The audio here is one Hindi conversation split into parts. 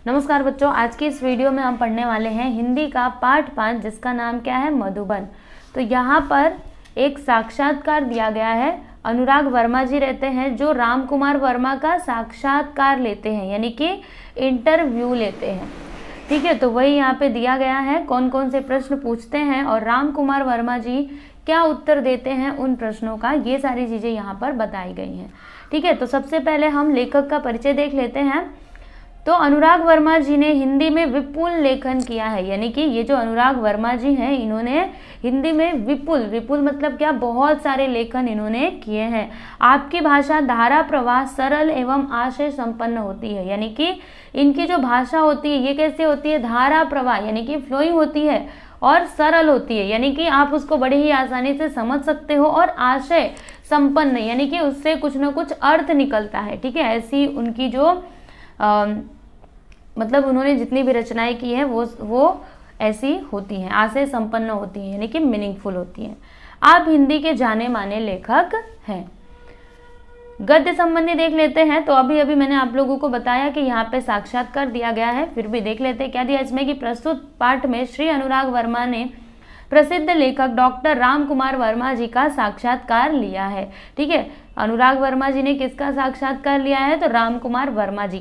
नमस्कार बच्चों, आज की इस वीडियो में हम पढ़ने वाले हैं हिंदी का पाठ 5 जिसका नाम क्या है, मधुबन। तो यहाँ पर एक साक्षात्कार दिया गया है। अनुराग वर्मा जी रहते हैं जो राम कुमार वर्मा का साक्षात्कार लेते हैं, यानी कि इंटरव्यू लेते हैं। ठीक है, तो वही यहाँ पे दिया गया है, कौन कौन से प्रश्न पूछते हैं और राम कुमार वर्मा जी क्या उत्तर देते हैं उन प्रश्नों का, ये सारी चीज़ें यहाँ पर बताई गई हैं। ठीक है, तो सबसे पहले हम लेखक का परिचय देख लेते हैं। तो अनुराग वर्मा जी ने हिंदी में विपुल लेखन किया है, यानी कि ये जो अनुराग वर्मा जी हैं इन्होंने हिंदी में विपुल मतलब क्या, बहुत सारे लेखन इन्होंने किए हैं। आपकी भाषा धारा प्रवाह सरल एवं आशय संपन्न होती है, यानी कि इनकी जो भाषा होती है ये कैसे होती है, धारा प्रवाह यानी कि फ्लोइंग होती है और सरल होती है, यानी कि आप उसको बड़े ही आसानी से समझ सकते हो, और आशय संपन्न यानी कि उससे कुछ ना कुछ अर्थ निकलता है। ठीक है, ऐसी उनकी जो मतलब उन्होंने जितनी भी रचनाएं की हैं वो ऐसी होती हैं, आशय संपन्न होती हैं, यानी कि मीनिंगफुल होती हैं। आप हिंदी के जाने माने लेखक हैं। गद्य संबंधी देख लेते हैं। तो अभी मैंने आप लोगों को बताया कि यहाँ पे साक्षात्कार दिया गया है, फिर भी देख लेते हैं क्या दिया इसमें, कि प्रस्तुत पाठ में श्री अनुराग वर्मा ने प्रसिद्ध लेखक डॉक्टर राम कुमार वर्मा जी का साक्षात्कार लिया है। ठीक है, अनुराग वर्मा जी ने किसका साक्षात्कार लिया है, तो राम कुमार वर्मा जी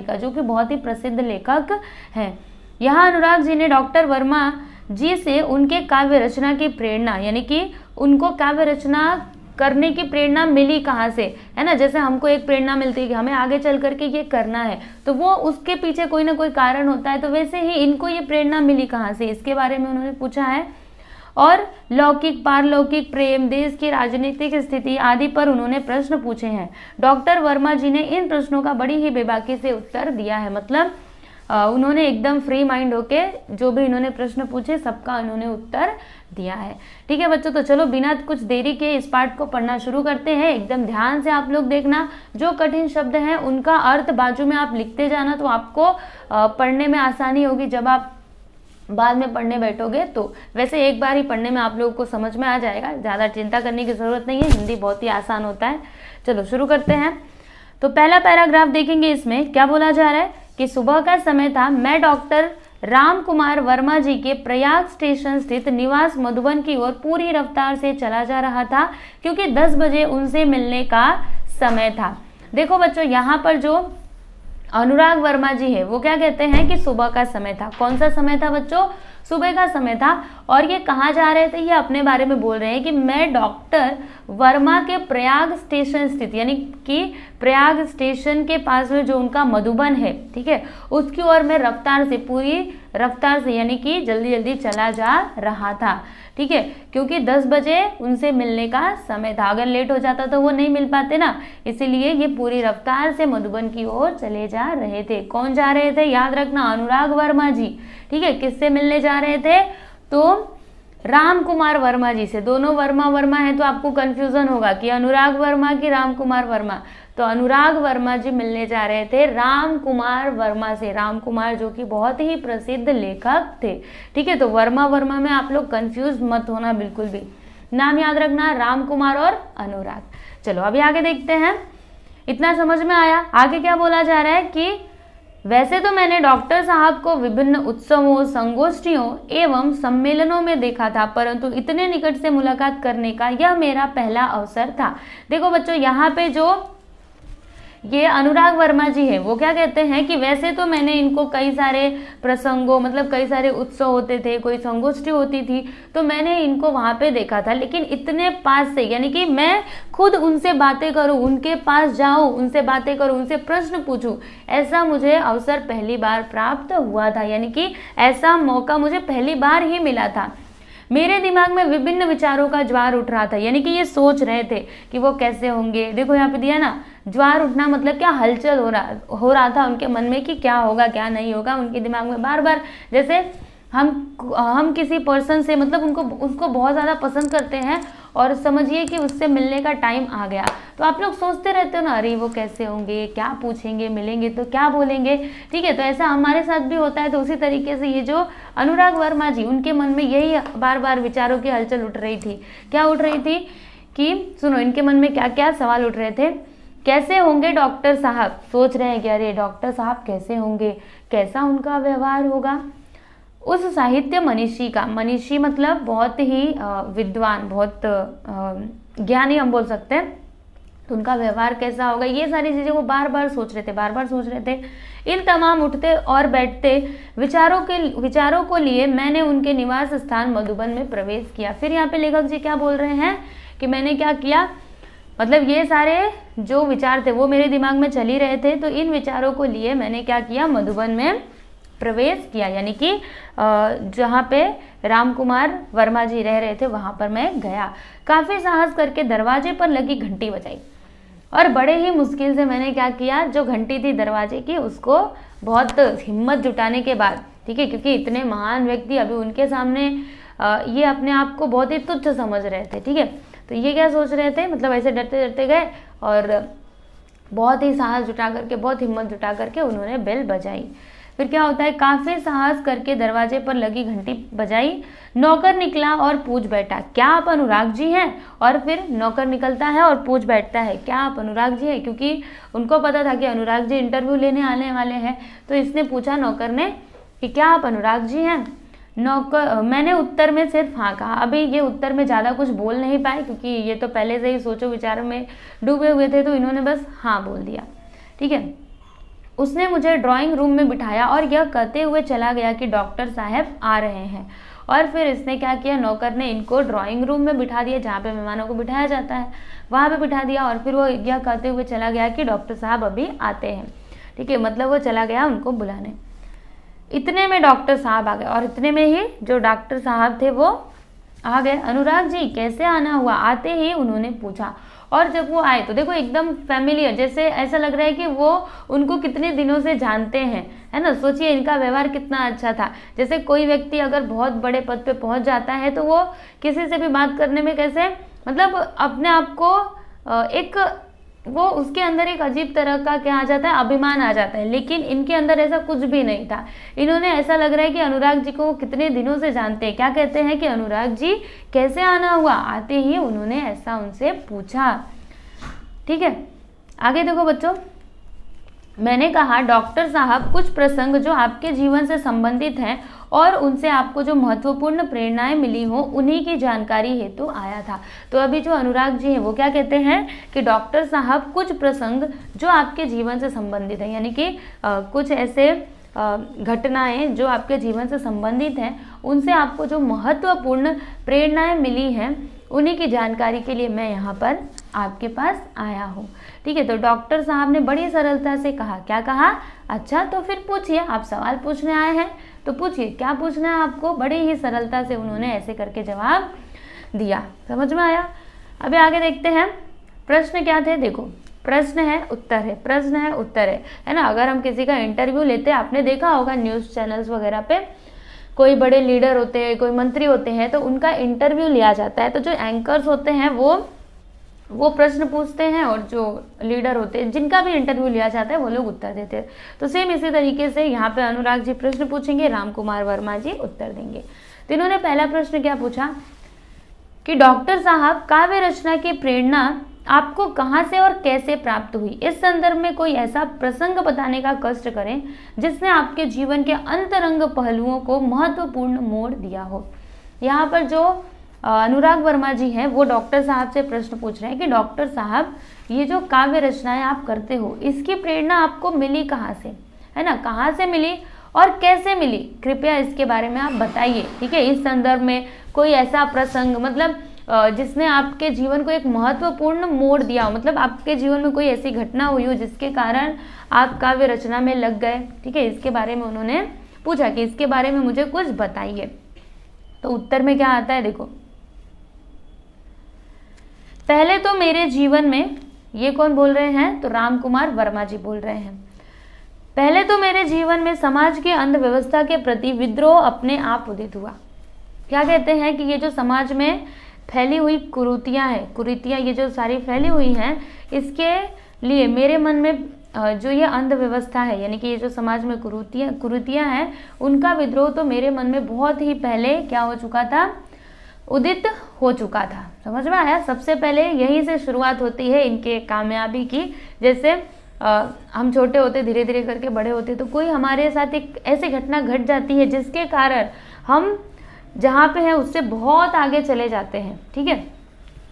का, जो कि बहुत ही प्रसिद्ध लेखक हैं। यहाँ अनुराग जी ने डॉक्टर वर्मा जी से उनके काव्य रचना की प्रेरणा, यानी कि उनको काव्य रचना करने की प्रेरणा मिली कहाँ से, है ना। जैसे हमको एक प्रेरणा मिलती है कि हमें आगे चल करके ये करना है, तो वो उसके पीछे कोई ना कोई कारण होता है, तो वैसे ही इनको ये प्रेरणा मिली कहाँ से, इसके बारे में उन्होंने पूछा है। और लौकिक पारलौकिक प्रेम, देश की राजनीतिक स्थिति आदि पर उन्होंने प्रश्न पूछे हैं। डॉक्टर वर्मा जी ने इन प्रश्नों का बड़ी ही बेबाकी से उत्तर दिया है, मतलब उन्होंने एकदम फ्री माइंड होके जो भी इन्होंने प्रश्न पूछे सबका उन्होंने उत्तर दिया है। ठीक है बच्चों, तो चलो बिना कुछ देरी के इस पाठ को पढ़ना शुरू करते हैं। एकदम ध्यान से आप लोग देखना, जो कठिन शब्द हैं उनका अर्थ बाजू में आप लिखते जाना, तो आपको पढ़ने में आसानी होगी जब आप बाद में पढ़ने बैठोगे। तो वैसे एक बार ही पढ़ने में आप लोगों को समझ में आ जाएगा, ज़्यादा चिंता करने की ज़रूरत नहीं है, हिंदी बहुत ही आसान होता है। चलो शुरू करते हैं। तो पहला पैराग्राफ देखेंगे, इसमें क्या बोला जा रहा है कि सुबह का समय था, मैं डॉक्टर राम कुमार वर्मा जी के प्रयाग स्टेशन स्थित निवास मधुबन की ओर पूरी रफ्तार से चला जा रहा था, क्योंकि 10 बजे उनसे मिलने का समय था। देखो बच्चों, यहाँ पर जो अनुराग वर्मा जी है वो क्या कहते हैं कि सुबह का समय था। कौन सा समय था बच्चों, सुबह का समय था। और ये कहाँ जा रहे थे, ये अपने बारे में बोल रहे हैं कि मैं डॉक्टर वर्मा के प्रयाग स्टेशन स्थित, यानी कि प्रयाग स्टेशन के पास में जो उनका मधुबन है, ठीक है, उसकी ओर मैं रफ्तार से, पूरी रफ्तार से यानी कि जल्दी जल्दी चला जा रहा था। ठीक है, क्योंकि 10 बजे उनसे मिलने का समय था, अगर लेट हो जाता तो वो नहीं मिल पाते ना, इसीलिए ये पूरी रफ्तार से मधुबन की ओर चले जा रहे थे। कौन जा रहे थे, याद रखना, अनुराग वर्मा जी। ठीक है, किससे मिलने जा रहे थे, तो राम कुमार वर्मा जी से। दोनों वर्मा है तो आपको कंफ्यूजन होगा कि अनुराग वर्मा की राम कुमार वर्मा, तो अनुराग वर्मा जी मिलने जा रहे थे राम कुमार वर्मा से। राम कुमार जो कि बहुत ही प्रसिद्ध लेखक थे। ठीक है, तो वर्मा में आप लोग कंफ्यूज मत होना बिल्कुल भी, नाम याद रखना राम कुमार और अनुराग। चलो अभी आगे देखते हैं, इतना समझ में आया। आगे क्या बोला जा रहा है कि वैसे तो मैंने डॉक्टर साहब को विभिन्न उत्सवों, संगोष्ठियों एवं सम्मेलनों में देखा था, परंतु इतने निकट से मुलाकात करने का यह मेरा पहला अवसर था। देखो बच्चों, यहाँ पे जो ये अनुराग वर्मा जी है वो क्या कहते हैं कि वैसे तो मैंने इनको कई सारे प्रसंगों, मतलब कई सारे उत्सव होते थे, कोई संगोष्ठी होती थी, तो मैंने इनको वहां पे देखा था, लेकिन इतने पास से, यानी कि मैं खुद उनसे बातें करूं, उनके पास जाऊं, उनसे बातें करूं, उनसे प्रश्न पूछूं, ऐसा मुझे अवसर पहली बार प्राप्त हुआ था, यानी कि ऐसा मौका मुझे पहली बार ही मिला था। मेरे दिमाग में विभिन्न विचारों का ज्वार उठ रहा था, यानी कि ये सोच रहे थे कि वो कैसे होंगे। देखो यहाँ पे दिया ना, ज्वार उठना मतलब क्या, हलचल हो रहा था उनके मन में कि क्या होगा क्या नहीं होगा। उनके दिमाग में बार बार, जैसे हम किसी पर्सन से, मतलब उसको बहुत ज़्यादा पसंद करते हैं और समझिए कि उससे मिलने का टाइम आ गया, तो आप लोग सोचते रहते हो ना, अरे वो कैसे होंगे, क्या पूछेंगे, मिलेंगे तो क्या बोलेंगे। ठीक है, तो ऐसा हमारे साथ भी होता है। तो उसी तरीके से ये जो अनुराग वर्मा जी, उनके मन में यही बार बार विचारों की हलचल उठ रही थी। क्या उठ रही थी कि सुनो, इनके मन में क्या क्या सवाल उठ रहे थे कैसे होंगे डॉक्टर साहब, सोच रहे हैं कि अरे डॉक्टर साहब कैसे होंगे, कैसा उनका व्यवहार होगा। उस साहित्य मनीषी का, मनीषी मतलब बहुत ही विद्वान, बहुत ज्ञानी हम बोल सकते हैं, तो उनका व्यवहार कैसा होगा, ये सारी चीज़ें वो बार बार सोच रहे थे, बार बार सोच रहे थे। इन तमाम उठते और बैठते विचारों को लिए मैंने उनके निवास स्थान मधुबन में प्रवेश किया। फिर यहाँ पे लेखक जी क्या बोल रहे हैं कि मैंने क्या किया, मतलब ये सारे जो विचार थे वो मेरे दिमाग में चल ही रहे थे, तो इन विचारों को लिए मैंने क्या किया, मधुबन में प्रवेश किया, यानी कि जहाँ पे रामकुमार वर्मा जी रह रहे थे वहाँ पर मैं गया। काफ़ी साहस करके दरवाजे पर लगी घंटी बजाई, और बड़े ही मुश्किल से मैंने क्या किया, जो घंटी थी दरवाजे की उसको बहुत हिम्मत जुटाने के बाद, ठीक है, क्योंकि इतने महान व्यक्ति अभी उनके सामने ये अपने आप को बहुत ही तुच्छ समझ रहे थे, ठीक है, तो ये क्या सोच रहे थे, मतलब ऐसे डरते डरते गए और बहुत ही साहस जुटा करके, बहुत हिम्मत जुटा करके उन्होंने बेल बजाई। फिर क्या होता है, काफ़ी साहस करके दरवाजे पर लगी घंटी बजाई, नौकर निकला और पूछ बैठा, क्या आप अनुराग जी हैं? और फिर नौकर निकलता है और पूछ बैठता है, क्या आप अनुराग जी हैं? क्योंकि उनको पता था कि अनुराग जी इंटरव्यू लेने आने वाले हैं, तो इसने पूछा नौकर ने कि क्या आप अनुराग जी हैं? मैंने उत्तर में सिर्फ हाँ कहा। अभी ये उत्तर में ज़्यादा कुछ बोल नहीं पाए, क्योंकि ये तो पहले से ही सोचो विचारों में डूबे हुए थे, तो इन्होंने बस हाँ बोल दिया, ठीक है। उसने मुझे ड्राइंग रूम में बिठाया और यह कहते हुए चला गया कि डॉक्टर साहब आ रहे हैं। और फिर इसने क्या किया, नौकर ने इनको ड्राइंग रूम में बिठा दिया, जहाँ पे मेहमानों को बिठाया जाता है, वहाँ पे बिठा दिया, और फिर वो यह कहते हुए चला गया कि डॉक्टर साहब अभी आते हैं, ठीक है, मतलब वो चला गया उनको बुलाने। इतने में डॉक्टर साहब आ गए, और इतने में ही जो डॉक्टर साहब थे वो आ गए। अनुराग जी कैसे आना हुआ, आते ही उन्होंने पूछा, और जब वो आए तो देखो एकदम फैमिलियर, जैसे ऐसा लग रहा है कि वो उनको कितने दिनों से जानते हैं, है ना। सोचिए इनका व्यवहार कितना अच्छा था। जैसे कोई व्यक्ति अगर बहुत बड़े पद पे पहुंच जाता है तो वो किसी से भी बात करने में कैसे, मतलब अपने आप को एक, वो उसके अंदर एक अजीब तरह का क्या आ जाता है, अभिमान आ जाता है। लेकिन इनके अंदर ऐसा कुछ भी नहीं था। इन्होंने, ऐसा लग रहा है कि अनुराग जी को वो कितने दिनों से जानते हैं। क्या कहते हैं कि अनुराग जी कैसे आना हुआ, आते ही उन्होंने ऐसा उनसे पूछा, ठीक है। आगे देखो बच्चों, मैंने कहा डॉक्टर साहब कुछ प्रसंग जो आपके जीवन से संबंधित हैं और उनसे आपको जो महत्वपूर्ण प्रेरणाएं मिली हो उन्हीं की जानकारी हेतु आया था। तो अभी जो अनुराग जी हैं वो क्या कहते हैं कि डॉक्टर साहब कुछ प्रसंग जो आपके जीवन से संबंधित है, यानी कि कुछ ऐसे घटनाएं जो आपके जीवन से संबंधित हैं, उनसे आपको जो महत्वपूर्ण प्रेरणाएं मिली हैं उन्हीं की जानकारी के लिए मैं यहाँ पर आपके पास आया हूँ, ठीक है। तो डॉक्टर साहब ने बड़ी सरलता से कहा, क्या कहा, अच्छा तो फिर पूछिए, आप सवाल पूछने आए हैं तो पूछिए, क्या पूछना है आपको। बड़ी ही सरलता से उन्होंने ऐसे करके जवाब दिया। समझ में आया। अभी आगे देखते हैं प्रश्न क्या थे। देखो प्रश्न है उत्तर है, प्रश्न है उत्तर है ना। अगर हम किसी का इंटरव्यू लेते हैं, आपने देखा होगा न्यूज़ चैनल्स वगैरह पे कोई बड़े लीडर होते हैं, कोई मंत्री होते हैं, तो उनका इंटरव्यू लिया जाता है। तो जो एंकर्स होते हैं वो प्रश्न पूछते हैं, और जो लीडर होते हैं जिनका भी इंटरव्यू लिया जाता है वो लोग उत्तर देते हैं। तो सेम इसी तरीके से यहाँ पे अनुराग जी प्रश्न पूछेंगे, रामकुमार वर्मा जी उत्तर देंगे। तो इन्होंने पहला प्रश्न क्या पूछा कि डॉक्टर साहब काव्य रचना की प्रेरणा आपको कहाँ से और कैसे प्राप्त हुई। इस संदर्भ में कोई ऐसा प्रसंग बताने का कष्ट करें जिसने आपके जीवन के अंतरंग पहलुओं को महत्वपूर्ण मोड़ दिया हो। यहाँ पर जो अनुराग वर्मा जी हैं वो डॉक्टर साहब से प्रश्न पूछ रहे हैं कि डॉक्टर साहब ये जो काव्य रचनाएं आप करते हो इसकी प्रेरणा आपको मिली कहाँ से, है ना, कहाँ से मिली और कैसे मिली, कृपया इसके बारे में आप बताइए, ठीक है। इस संदर्भ में कोई ऐसा प्रसंग, मतलब जिसने आपके जीवन को एक महत्वपूर्ण मोड़ दिया हो, मतलब आपके जीवन में कोई ऐसी घटना हुई हो जिसके कारण आप काव्य रचना में लग गए, ठीक है। इसके बारे में उन्होंने पूछा कि इसके बारे में मुझे कुछ बताइए। तो उत्तर में क्या आता है, देखो पहले तो मेरे जीवन में, ये कौन बोल रहे हैं, तो रामकुमार वर्मा जी बोल रहे हैं, पहले तो मेरे जीवन में समाज की अंधव्यवस्था के प्रति विद्रोह अपने आप उदित हुआ। क्या कहते हैं कि ये जो समाज में फैली हुई कुरीतियाँ ये जो सारी फैली हुई हैं, इसके लिए मेरे मन में जो ये अंधव्यवस्था है, यानी कि ये जो समाज में कुरीतियाँ हैं, उनका विद्रोह तो मेरे मन में बहुत ही पहले क्या हो चुका था, उदित हो चुका था। समझ में आया? सबसे पहले यहीं से शुरुआत होती है इनके कामयाबी की। जैसे हम छोटे होते धीरे धीरे करके बड़े होते तो कोई हमारे साथ एक ऐसी घटना घट जाती है जिसके कारण हम जहाँ पे हैं उससे बहुत आगे चले जाते हैं। ठीक है,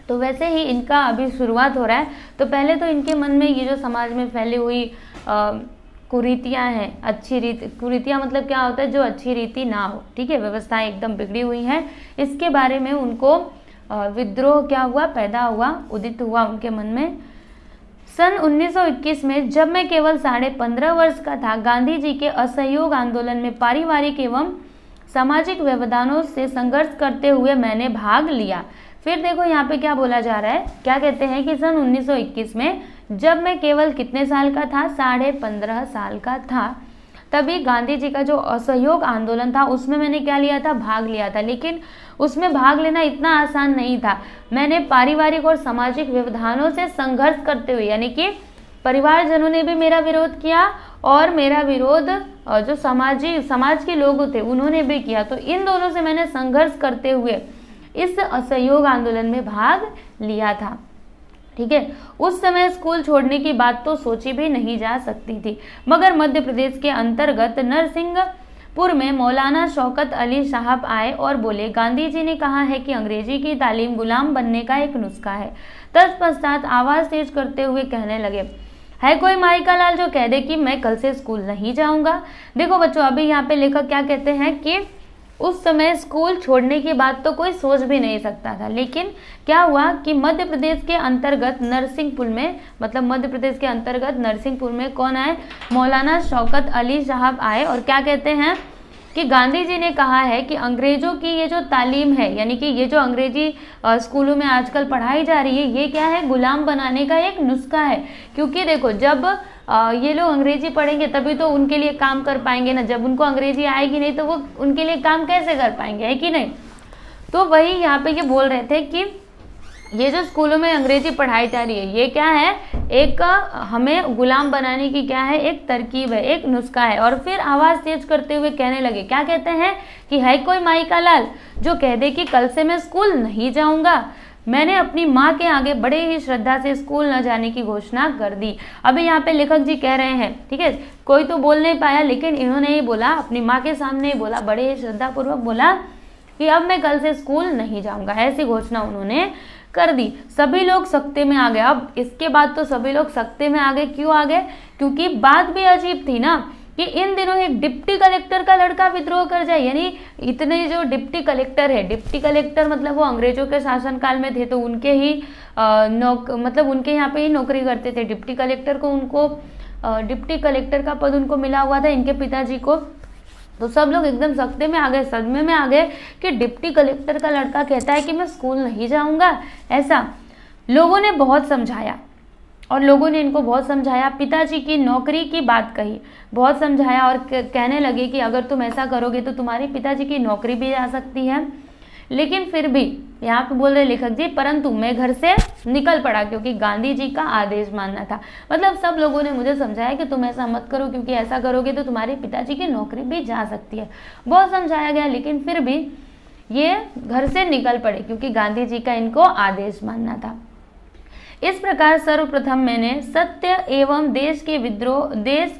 तो वैसे ही इनका अभी शुरुआत हो रहा है। तो पहले तो इनके मन में ये जो समाज में फैली हुई कुरीतियाँ हैं, अच्छी रीति, कुरीतियाँ मतलब क्या होता है, जो अच्छी रीति ना हो, ठीक है, व्यवस्थाएं एकदम बिगड़ी हुई हैं, इसके बारे में उनको विद्रोह क्या हुआ, पैदा हुआ, उदित हुआ उनके मन में। सन 1921 में जब मैं केवल 15.5 वर्ष का था, गांधी जी के असहयोग आंदोलन में पारिवारिक एवं सामाजिक व्यवधानों से संघर्ष करते हुए मैंने भाग लिया। फिर देखो यहाँ पे क्या बोला जा रहा है, क्या कहते हैं कि सन 1921 में जब मैं केवल कितने साल का था, 15.5 साल का था, तभी गांधी जी का जो असहयोग आंदोलन था उसमें मैंने क्या लिया था, भाग लिया था। लेकिन उसमें भाग लेना इतना आसान नहीं था। मैंने पारिवारिक और सामाजिक व्यवधानों से संघर्ष करते हुए, यानी कि परिवारजनों ने भी मेरा विरोध किया और मेरा विरोध जो समाज के लोग थे उन्होंने भी किया। तो इन दोनों से मैंने संघर्ष करते हुए इस असहयोग आंदोलन में भाग लिया था। ठीक है, उस समय स्कूल छोड़ने की बात तो सोची भी नहीं जा सकती थी, मगर मध्य प्रदेश के अंतर्गत नरसिंहपुर में मौलाना शौकत अली साहब आए और बोले, गांधी जी ने कहा है कि अंग्रेजी की तालीम गुलाम बनने का एक नुस्खा है। तत्पश्चात आवाज तेज करते हुए कहने लगे, है कोई माई का लाल जो कह दे कि मैं कल से स्कूल नहीं जाऊंगा। देखो बच्चों, अभी यहाँ पे लेखक क्या कहते हैं कि उस समय स्कूल छोड़ने की बात तो कोई सोच भी नहीं सकता था। लेकिन क्या हुआ कि मध्य प्रदेश के अंतर्गत नरसिंहपुर में, मतलब मध्य प्रदेश के अंतर्गत नरसिंहपुर में कौन आए, मौलाना शौकत अली साहब आए और क्या कहते हैं कि गांधी जी ने कहा है कि अंग्रेजों की ये जो तालीम है, यानी कि ये जो अंग्रेजी स्कूलों में आजकल पढ़ाई जा रही है, ये क्या है, गुलाम बनाने का एक नुस्खा है। क्योंकि देखो, जब ये लोग अंग्रेजी पढ़ेंगे तभी तो उनके लिए काम कर पाएंगे ना। जब उनको अंग्रेजी आएगी नहीं तो वो उनके लिए काम कैसे कर पाएंगे, है कि नहीं। तो वही यहाँ पे ये बोल रहे थे कि ये जो स्कूलों में अंग्रेजी पढ़ाई जा रही है, ये क्या है, एक हमें गुलाम बनाने की क्या है, एक तरकीब है, एक नुस्खा है। और फिर आवाज तेज करते हुए कहने लगे, क्या कहते हैं कि है कोई माई का लाल जो कह दे कि कल से मैं स्कूल नहीं जाऊंगा। मैंने अपनी माँ के आगे बड़े ही श्रद्धा से स्कूल न जाने की घोषणा कर दी। अभी यहाँ पे लेखक जी कह रहे हैं, ठीक है, कोई तो बोल नहीं पाया, लेकिन इन्होंने ही बोला, अपनी माँ के सामने ही बोला, बड़े ही श्रद्धा पूर्वक बोला कि अब मैं कल से स्कूल नहीं जाऊंगा, ऐसी घोषणा उन्होंने कर दी। सभी लोग सख्ते में आ गए। अब इसके बाद तो सभी लोग सख्ते में आ गए। क्यों आ गए? क्योंकि बात भी अजीब थी ना कि इन दिनों एक डिप्टी कलेक्टर का लड़का विद्रोह कर जाए। यानी इतने जो डिप्टी कलेक्टर है, डिप्टी कलेक्टर मतलब वो अंग्रेजों के शासनकाल में थे तो उनके ही मतलब उनके यहाँ पे ही नौकरी करते थे। डिप्टी कलेक्टर को उनको डिप्टी कलेक्टर का पद उनको मिला हुआ था, इनके पिताजी को। तो सब लोग एकदम सख्ते में आ गए, सदमे में आ गए कि डिप्टी कलेक्टर का लड़का कहता है कि मैं स्कूल नहीं जाऊंगा। ऐसा लोगों ने बहुत समझाया और लोगों ने इनको बहुत समझाया, पिताजी की नौकरी की बात कही, बहुत समझाया और कहने लगे कि अगर तुम ऐसा करोगे तो तुम्हारे पिताजी की नौकरी भी जा सकती है। लेकिन फिर भी यहाँ पे बोल रहे लेखक जी, परंतु मैं घर से निकल पड़ा क्योंकि गांधी जी का आदेश मानना था। मतलब सब लोगों ने मुझे समझाया कि तुम ऐसा मत करो क्योंकि ऐसा करोगे तो तुम्हारे पिताजी की नौकरी भी जा सकती है। बहुत समझाया गया, लेकिन फिर भी ये घर से निकल पड़े क्योंकि गांधी जी का इनको आदेश मानना था। इस प्रकार सर्वप्रथम मैंने सत्य एवं देश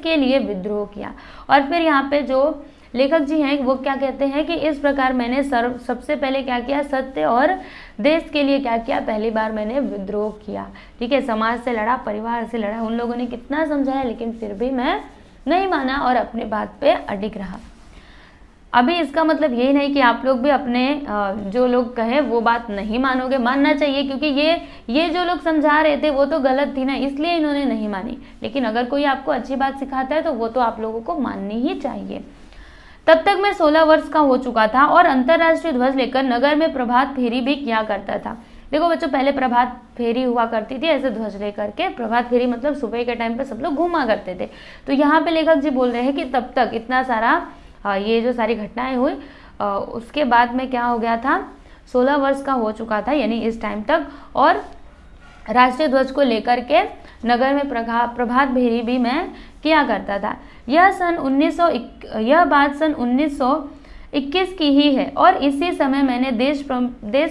के लिए विद्रोह किया। और फिर यहाँ पे जो लेखक जी हैं वो क्या कहते हैं कि इस प्रकार मैंने सबसे पहले क्या किया, सत्य और देश के लिए क्या किया, पहली बार मैंने विद्रोह किया। ठीक है, समाज से लड़ा, परिवार से लड़ा, उन लोगों ने कितना समझाया लेकिन फिर भी मैं नहीं माना और अपने बात पे अडिग रहा। अभी इसका मतलब यही नहीं कि आप लोग भी अपने जो लोग कहे वो बात नहीं मानोगे, मानना चाहिए क्योंकि ये जो लोग समझा रहे थे वो तो गलत थी ना, इसलिए इन्होंने नहीं मानी। लेकिन अगर कोई आपको अच्छी बात सिखाता है तो वो तो आप लोगों को माननी ही चाहिए। तब तक मैं 16 वर्ष का हो चुका था और अंतर्राष्ट्रीय ध्वज लेकर नगर में प्रभात फेरी भी किया करता था। देखो बच्चों, पहले प्रभात फेरी हुआ करती थी ऐसे ध्वज लेकर के। प्रभात फेरी मतलब सुबह के टाइम पे सब लोग घूमा करते थे। तो यहाँ पे लेखक जी बोल रहे हैं कि तब तक इतना सारा ये जो सारी घटनाएं हुई उसके बाद में क्या हो गया था, 16 वर्ष का हो चुका था यानी इस टाइम तक, और राष्ट्रीय ध्वज को लेकर के नगर में प्रभात फेरी भी मैं किया करता था। यह बात सन 1921 की ही है और इसी समय मैंने देश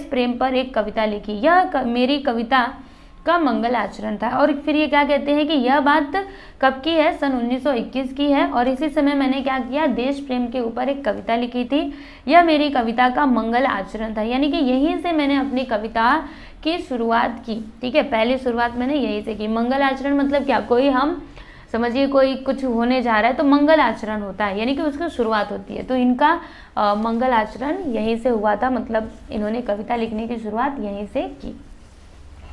प्रेम पर एक कविता लिखी। यह मेरी कविता का मंगल आचरण था। और फिर ये क्या कहते हैं कि यह बात कब की है, सन 1921 की है और इसी समय मैंने क्या किया, देश प्रेम के ऊपर एक कविता लिखी थी। यह मेरी कविता का मंगल आचरण था, यानी कि यहीं से मैंने अपनी कविता की शुरुआत की। ठीक है, पहली शुरुआत मैंने यहीं से की। मंगल आचरण मतलब क्या, कोई हम समझिए कोई कुछ होने जा रहा है तो मंगल आचरण होता है, यानी कि उसकी शुरुआत होती है। तो इनका मंगल आचरण यहीं से हुआ था, मतलब इन्होंने कविता लिखने की शुरुआत यहीं से की।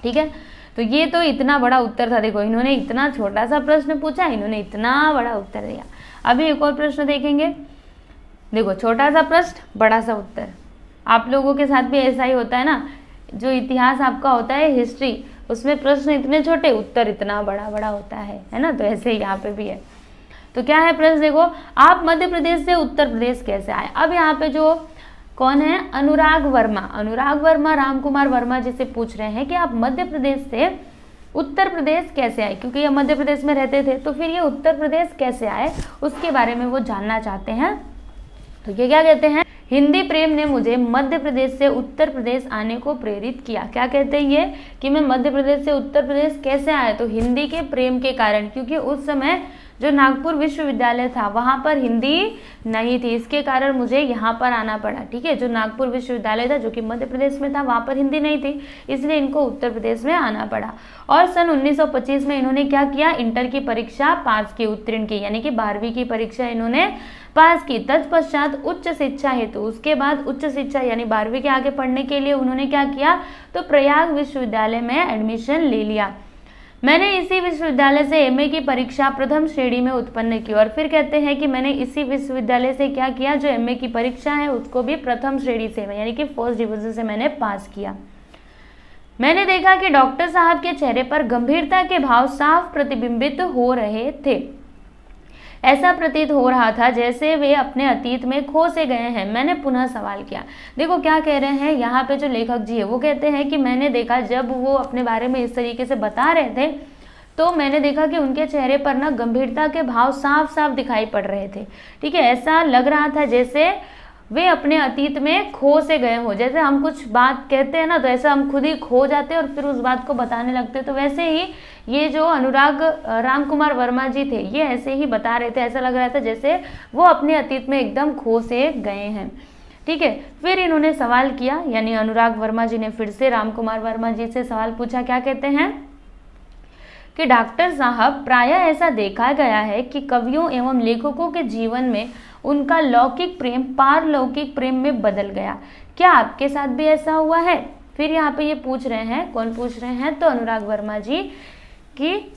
ठीक है, तो ये तो इतना बड़ा उत्तर था। देखो, इन्होंने इतना छोटा सा प्रश्न पूछा, इन्होंने इतना बड़ा उत्तर दिया। अभी एक और प्रश्न देखेंगे। देखो, छोटा सा प्रश्न, बड़ा सा उत्तर। आप लोगों के साथ भी ऐसा ही होता है ना, जो इतिहास आपका होता है, हिस्ट्री, उसमें प्रश्न इतने छोटे, उत्तर इतना बड़ा बड़ा होता है ना। तो ऐसे ही यहाँ पे भी है। तो क्या है प्रश्न, देखो, आप मध्य प्रदेश से उत्तर प्रदेश कैसे आए। अब यहाँ पे जो कौन है, अनुराग वर्मा राम कुमार वर्मा जी से पूछ रहे हैं कि आप मध्य प्रदेश से उत्तर प्रदेश कैसे आए, क्योंकि ये मध्य प्रदेश में रहते थे, तो फिर ये उत्तर प्रदेश कैसे आए उसके बारे में वो जानना चाहते हैं। तो ये क्या कहते हैं, हिंदी प्रेम ने मुझे मध्य प्रदेश से उत्तर प्रदेश आने को प्रेरित किया। क्या कहते हैं ये कि मैं मध्य प्रदेश से उत्तर प्रदेश कैसे आया, तो हिंदी के प्रेम के कारण, क्योंकि उस समय जो नागपुर विश्वविद्यालय था वहां पर हिंदी नहीं थी, इसके कारण मुझे यहाँ पर आना पड़ा। ठीक है, जो नागपुर विश्वविद्यालय था जो कि मध्य प्रदेश में था, वहां पर हिंदी नहीं थी, इसलिए इनको उत्तर प्रदेश में आना पड़ा। और सन 1925 में इन्होंने क्या किया, इंटर की परीक्षा पास की, उत्तीर्ण की, यानी कि 12वीं की परीक्षा इन्होंने पास की। तत्पश्चात उच्च शिक्षा हेतु, उसके बाद उच्च शिक्षा यानी 12वीं के आगे पढ़ने के लिए उन्होंने क्या किया, तो प्रयाग विश्वविद्यालय में एडमिशन ले लिया। मैंने इसी विश्वविद्यालय से एमए की परीक्षा प्रथम श्रेणी में उत्पन्न की। और फिर कहते हैं कि मैंने इसी विश्वविद्यालय से क्या किया, जो एमए की परीक्षा है उसको भी प्रथम श्रेणी से, यानी कि फर्स्ट डिवीजन से मैंने पास किया। मैंने देखा कि डॉक्टर साहब के चेहरे पर गंभीरता के भाव साफ प्रतिबिंबित हो रहे थे। ऐसा प्रतीत हो रहा था जैसे वे अपने अतीत में खो से गए हैं। मैंने पुनः सवाल किया। देखो क्या कह रहे हैं यहाँ पे, जो लेखक जी है वो कहते हैं कि मैंने देखा, जब वो अपने बारे में इस तरीके से बता रहे थे तो मैंने देखा कि उनके चेहरे पर ना गंभीरता के भाव साफ साफ दिखाई पड़ रहे थे। ठीक है, ऐसा लग रहा था जैसे वे अपने अतीत में खो से गए हो। जैसे हम कुछ बात कहते हैं ना, तो ऐसा हम खुद ही खो जाते हैं और फिर उस बात को बताने लगते हैं। तो वैसे ही ये जो अनुराग राम कुमार वर्मा जी थे, ये ऐसे ही बता रहे थे, ऐसा लग रहा था जैसे वो अपने अतीत में एकदम खो से गए हैं। ठीक है, फिर इन्होंने सवाल किया, यानी अनुराग वर्मा जी ने फिर से राम कुमार वर्मा जी से सवाल पूछा। क्या कहते हैं कि डॉक्टर साहब, प्रायः ऐसा देखा गया है कि कवियों एवं लेखकों के जीवन में उनका लौकिक प्रेम पारलौकिक प्रेम में बदल गया। क्या आपके साथ भी ऐसा हुआ है। फिर यहाँ पे ये पूछ रहे हैं, कौन पूछ रहे हैं, तो अनुराग वर्मा जी, कि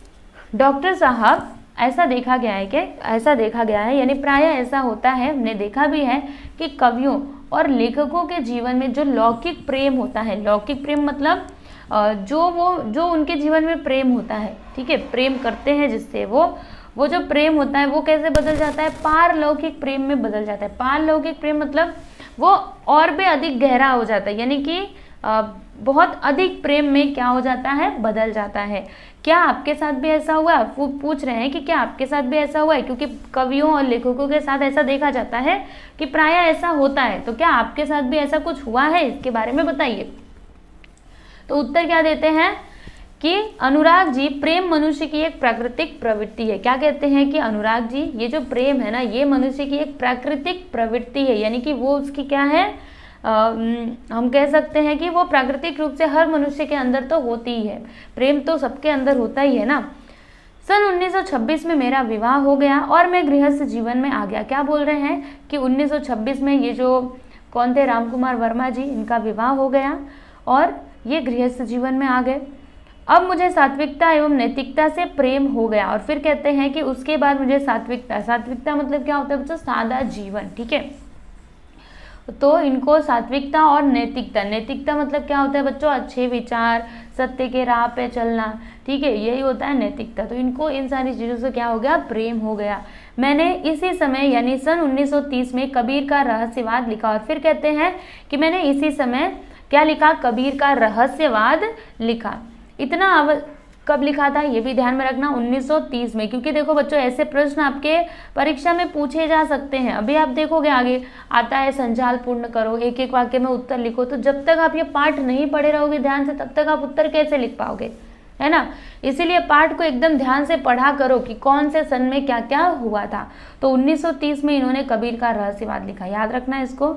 डॉक्टर साहब ऐसा देखा गया है, कि ऐसा देखा गया है, यानी प्रायः ऐसा होता है, हमने देखा भी है कि कवियों और लेखकों के जीवन में जो लौकिक प्रेम होता है, लौकिक प्रेम मतलब जो उनके जीवन में प्रेम होता है, ठीक है, प्रेम करते हैं जिससे वो जो प्रेम होता है वो कैसे बदल जाता है, पारलौकिक प्रेम में बदल जाता है। पारलौकिक प्रेम मतलब वो और भी अधिक गहरा हो जाता है, यानी कि बहुत अधिक प्रेम में क्या हो जाता है, बदल जाता है। क्या आपके साथ भी ऐसा हुआ, वो पूछ रहे हैं कि क्या आपके साथ भी ऐसा हुआ है, क्योंकि कवियों और लेखकों के साथ ऐसा देखा जाता है कि प्रायः ऐसा होता है। तो क्या आपके साथ भी ऐसा कुछ हुआ है, इसके बारे में बताइए। तो उत्तर क्या देते हैं कि अनुराग जी, प्रेम मनुष्य की एक प्राकृतिक प्रवृत्ति है। क्या कहते हैं कि अनुराग जी, ये जो प्रेम है ना, ये मनुष्य की एक प्राकृतिक प्रवृत्ति है, यानी कि वो उसकी क्या है, हम कह सकते हैं कि वो प्राकृतिक रूप से हर मनुष्य के अंदर तो होती ही है। प्रेम तो सबके अंदर होता ही है ना। सन 1926 में मेरा विवाह हो गया और मैं गृहस्थ जीवन में आ गया। क्या बोल रहे हैं कि 1926 में ये जो कौन थे, राम कुमार वर्मा जी, इनका विवाह हो गया और ये गृहस्थ जीवन में आ गए। अब मुझे सात्विकता एवं नैतिकता से प्रेम हो गया। और फिर कहते हैं कि उसके बाद मुझे सात्विकता मतलब क्या होता है बच्चों, सादा जीवन। ठीक है, तो इनको सात्विकता और नैतिकता मतलब क्या होता है बच्चों, अच्छे विचार, सत्य के राह पे चलना। ठीक है, यही होता है नैतिकता। तो इनको इन सारी चीज़ों से क्या हो गया, प्रेम हो गया। मैंने इसी समय यानी सन 1930 में कबीर का रहस्यवाद लिखा। और फिर कहते हैं कि मैंने इसी समय क्या लिखा, कबीर का रहस्यवाद लिखा। कब लिखा था ये भी ध्यान में रखना, 1930 में। क्योंकि देखो बच्चों ऐसे प्रश्न आपके परीक्षा में पूछे जा सकते हैं। अभी आप देखोगे आगे आता है संजाल पूर्ण करो, एक एक वाक्य में उत्तर लिखो, तो जब तक आप ये पाठ नहीं पढ़े रहोगे ध्यान से तब तक आप उत्तर कैसे लिख पाओगे, है ना। इसीलिए पाठ को एकदम ध्यान से पढ़ा करो कि कौन से सन में क्या क्या हुआ था। तो 1930 में इन्होंने कबीर का रहस्यवाद लिखा, याद रखना इसको।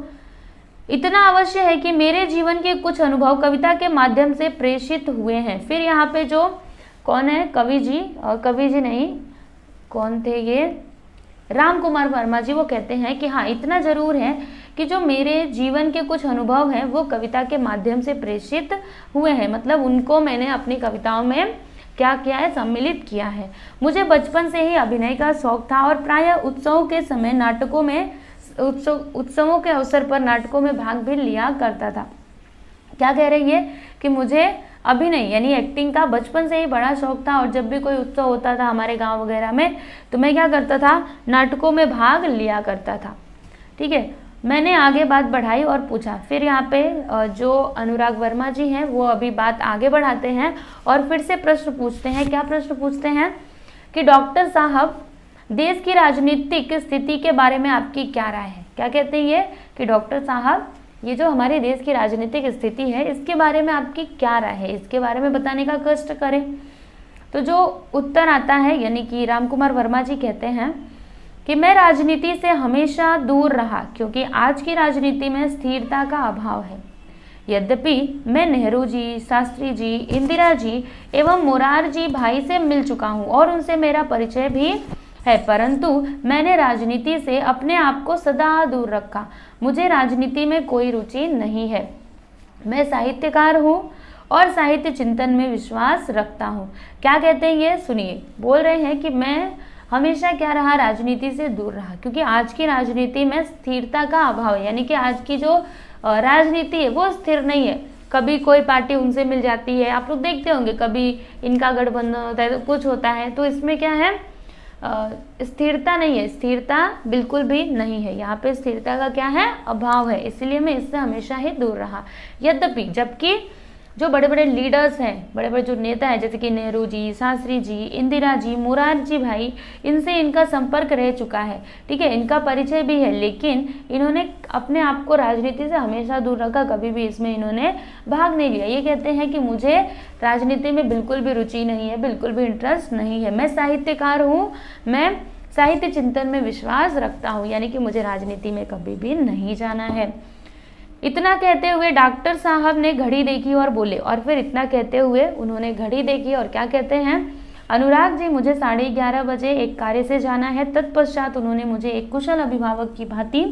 इतना अवश्य है कि मेरे जीवन के कुछ अनुभव कविता के माध्यम से प्रेषित हुए हैं। फिर यहाँ पे जो कौन है कवि जी, और कवि जी नहीं कौन थे ये, राम कुमार वर्मा जी, वो कहते हैं कि हाँ इतना जरूर है कि जो मेरे जीवन के कुछ अनुभव हैं वो कविता के माध्यम से प्रेषित हुए हैं, मतलब उनको मैंने अपनी कविताओं में क्या किया है, सम्मिलित किया है। मुझे बचपन से ही अभिनय का शौक था और प्रायः उत्सवों के समय नाटकों में उत्सवों के अवसर पर नाटकों में भाग भी लिया करता था। क्या कह रही है कि मुझे अभिनय यानी एक्टिंग का बचपन से ही बड़ा शौक था और जब भी कोई उत्सव होता था हमारे गांव वगैरह में तो मैं क्या करता था, नाटकों में भाग लिया करता था। ठीक है, मैंने आगे बात बढ़ाई और पूछा। फिर यहाँ पे जो अनुराग वर्मा जी हैं वो अभी बात आगे बढ़ाते हैं और फिर से प्रश्न पूछते हैं। क्या प्रश्न पूछते हैं कि डॉक्टर साहब देश की राजनीतिक स्थिति के बारे में आपकी क्या राय है। क्या कहते हैं ये कि डॉक्टर साहब ये जो हमारे देश की राजनीतिक स्थिति है इसके बारे में आपकी क्या राय है, इसके बारे में बताने का कष्ट करें। तो जो उत्तर आता है यानी कि राम कुमार वर्मा जी कहते हैं कि मैं राजनीति से हमेशा दूर रहा क्योंकि आज की राजनीति में स्थिरता का अभाव है। यद्यपि मैं नेहरू जी, शास्त्री जी, इंदिरा जी एवं मोरारजी भाई से मिल चुका हूँ और उनसे मेरा परिचय भी है, परंतु मैंने राजनीति से अपने आप को सदा दूर रखा। मुझे राजनीति में कोई रुचि नहीं है। मैं साहित्यकार हूँ और साहित्य चिंतन में विश्वास रखता हूँ। क्या कहते हैं ये सुनिए, बोल रहे हैं कि मैं हमेशा क्या रहा, राजनीति से दूर रहा क्योंकि आज की राजनीति में स्थिरता का अभाव है, यानी कि आज की जो राजनीति है वो स्थिर नहीं है। कभी कोई पार्टी उनसे मिल जाती है, आप लोग देखते होंगे, कभी इनका गठबंधन होता है तो कुछ होता है, तो इसमें क्या है स्थिरता नहीं है, स्थिरता बिल्कुल भी नहीं है। यहाँ पे स्थिरता का क्या है, अभाव है, इसलिए मैं इससे हमेशा ही दूर रहा। यद्यपि जबकि जो बड़े बड़े लीडर्स हैं, बड़े बड़े जो नेता हैं जैसे कि नेहरू जी, शास्त्री जी, इंदिरा जी, मोरारजी भाई, इनसे इनका संपर्क रह चुका है, ठीक है, इनका परिचय भी है, लेकिन इन्होंने अपने आप को राजनीति से हमेशा दूर रखा, कभी भी इसमें इन्होंने भाग नहीं लिया। ये कहते हैं कि मुझे राजनीति में बिल्कुल भी रुचि नहीं है, बिल्कुल भी इंटरेस्ट नहीं है। मैं साहित्यकार हूँ, मैं साहित्य चिंतन में विश्वास रखता हूँ, यानी कि मुझे राजनीति में कभी भी नहीं जाना है। इतना कहते हुए डॉक्टर साहब ने घड़ी देखी और बोले, और फिर इतना कहते हुए उन्होंने घड़ी देखी और क्या कहते हैं, अनुराग जी मुझे 11:30 बजे एक कार्य से जाना है। तत्पश्चात उन्होंने मुझे एक कुशल अभिभावक की भांति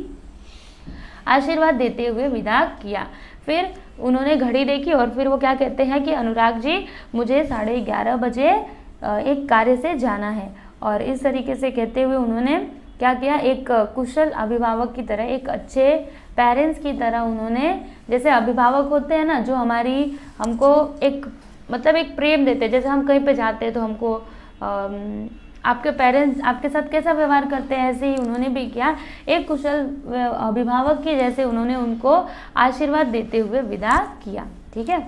आशीर्वाद देते हुए विदा किया। फिर उन्होंने घड़ी देखी और फिर वो क्या कहते हैं कि अनुराग जी मुझे 11:30 बजे एक कार्य से जाना है, और इस तरीके से कहते हुए उन्होंने क्या किया, एक कुशल अभिभावक की तरह, एक अच्छे पेरेंट्स की तरह उन्होंने, जैसे अभिभावक होते हैं ना जो हमारी हमको एक मतलब एक प्रेम देते हैं, जैसे हम कहीं पे जाते हैं तो हमको आपके पेरेंट्स आपके साथ कैसा व्यवहार करते हैं, ऐसे ही उन्होंने भी किया, एक कुशल अभिभावक की जैसे उन्होंने उनको आशीर्वाद देते हुए विदा किया। ठीक है,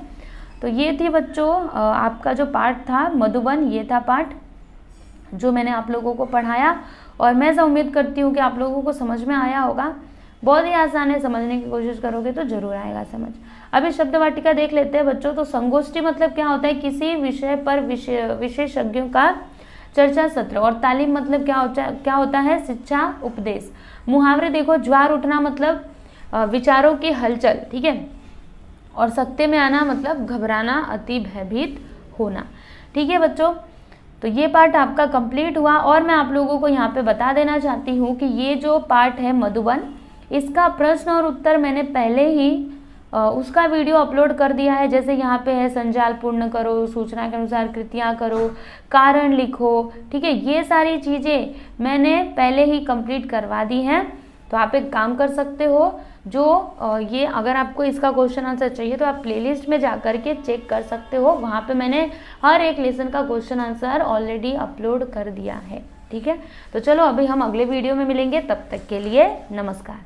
तो ये थी बच्चों आपका जो पाठ था मधुबन, ये था पाठ जो मैंने आप लोगों को पढ़ाया, और मैं ऐसा उम्मीद करती हूँ कि आप लोगों को समझ में आया होगा। बहुत ही आसान है, समझने की कोशिश करोगे तो जरूर आएगा समझ। अभी शब्द वाटिका देख लेते हैं बच्चों। तो संगोष्ठी मतलब क्या होता है, किसी विषय पर विशेषज्ञों का चर्चा सत्र, और तालीम मतलब क्या होता है, शिक्षा उपदेश। मुहावरे देखो, ज्वार उठना मतलब विचारों की हलचल, ठीक है, और सत्ते में आना मतलब घबराना, अति भयभीत होना। ठीक है बच्चों, तो ये पार्ट आपका कंप्लीट हुआ, और मैं आप लोगों को यहाँ पे बता देना चाहती हूँ कि ये जो पार्ट है मधुबन, इसका प्रश्न और उत्तर मैंने पहले ही उसका वीडियो अपलोड कर दिया है। जैसे यहाँ पे है संजाल पूर्ण करो, सूचना के अनुसार कृतियाँ करो, कारण लिखो, ठीक है, ये सारी चीज़ें मैंने पहले ही कंप्लीट करवा दी हैं। तो आप एक काम कर सकते हो, जो ये अगर आपको इसका क्वेश्चन आंसर चाहिए तो आप प्लेलिस्ट में जा कर के चेक कर सकते हो, वहाँ पे मैंने हर एक लेसन का क्वेश्चन आंसर ऑलरेडी अपलोड कर दिया है। ठीक है, तो चलो अभी हम अगले वीडियो में मिलेंगे, तब तक के लिए नमस्कार।